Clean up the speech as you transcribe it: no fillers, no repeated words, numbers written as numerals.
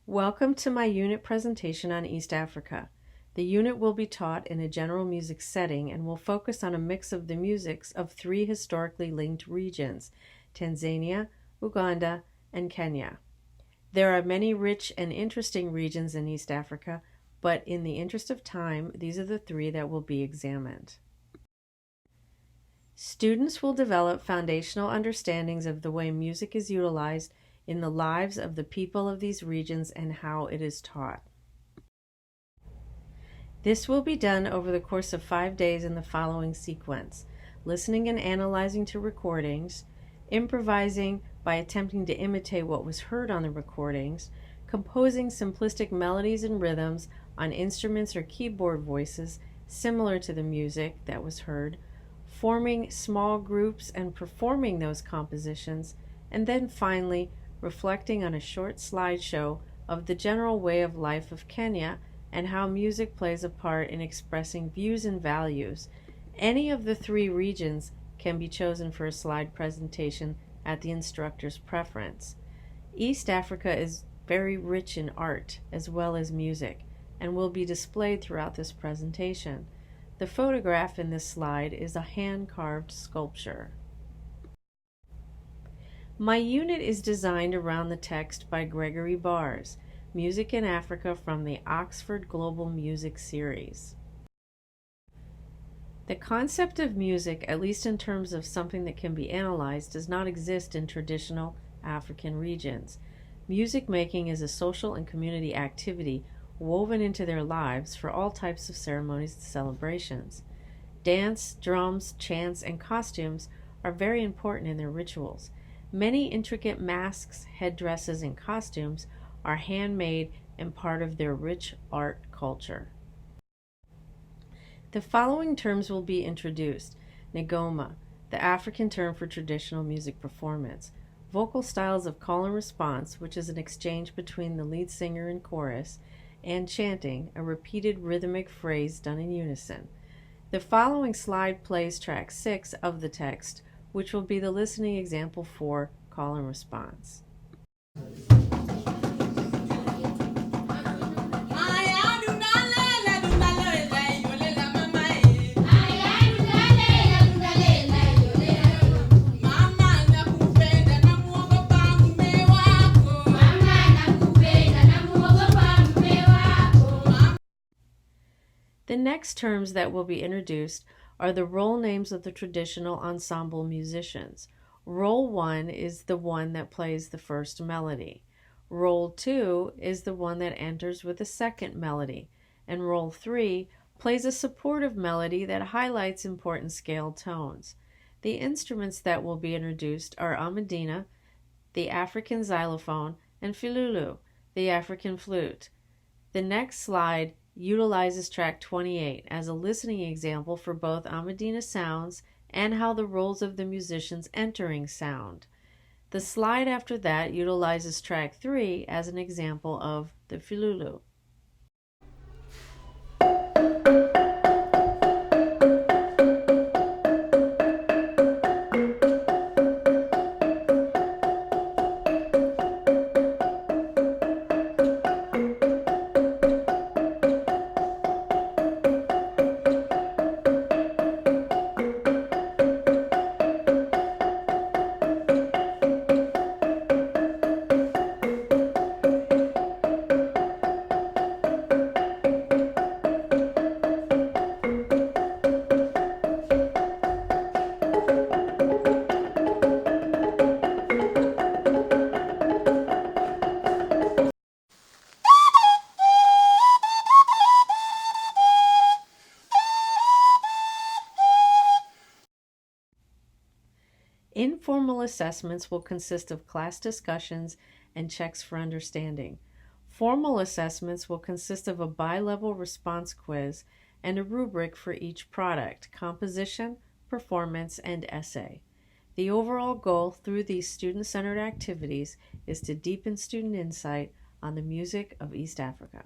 Welcome to my unit presentation on East Africa. The unit will be taught in a general music setting and will focus on a mix of the musics of three historically linked regions, Tanzania, Uganda, and Kenya. There are many rich and interesting regions in East Africa, but in the interest of time, these are the three that will be examined. Students will develop foundational understandings of the way music is utilized in the lives of the people of these regions and how it is taught. This will be done over the course of 5 days in the following sequence: listening and analyzing to recordings, improvising by attempting to imitate what was heard on the recordings, composing simplistic melodies and rhythms on instruments or keyboard voices similar to the music that was heard, forming small groups and performing those compositions, and then finally reflecting on a short slideshow of the general way of life of Kenya and how music plays a part in expressing views and values. Any of the three regions can be chosen for a slide presentation at the instructor's preference. East Africa is very rich in art as well as music and will be displayed throughout this presentation. The photograph in this slide is a hand-carved sculpture. My unit is designed around the text by Gregory Bars, Music in Africa from the Oxford Global Music Series. The concept of music, at least in terms of something that can be analyzed, does not exist in traditional African regions. Music making is a social and community activity woven into their lives for all types of ceremonies and celebrations. Dance, drums, chants, and costumes are very important in their rituals. Many intricate masks, headdresses, and costumes are handmade and part of their rich art culture. The following terms will be introduced: Ngoma, the African term for traditional music performance; vocal styles of call and response, which is an exchange between the lead singer and chorus; and chanting, a repeated rhythmic phrase done in unison. The following slide plays track 6 of the text, which will be the listening example for call and response. The next terms that will be introduced are the role names of the traditional ensemble musicians. Role 1 is the one that plays the first melody. Role 2 is the one that enters with the second melody. And role 3 plays a supportive melody that highlights important scale tones. The instruments that will be introduced are amadina, the African xylophone, and filulu, the African flute. The next slide utilizes track 28 as a listening example for both amadina sounds and how the roles of the musicians entering sound. The slide after that utilizes track 3 as an example of the filulu. Informal assessments will consist of class discussions and checks for understanding. Formal assessments will consist of a bi-level response quiz and a rubric for each product: composition, performance, and essay. The overall goal through these student-centered activities is to deepen student insight on the music of East Africa.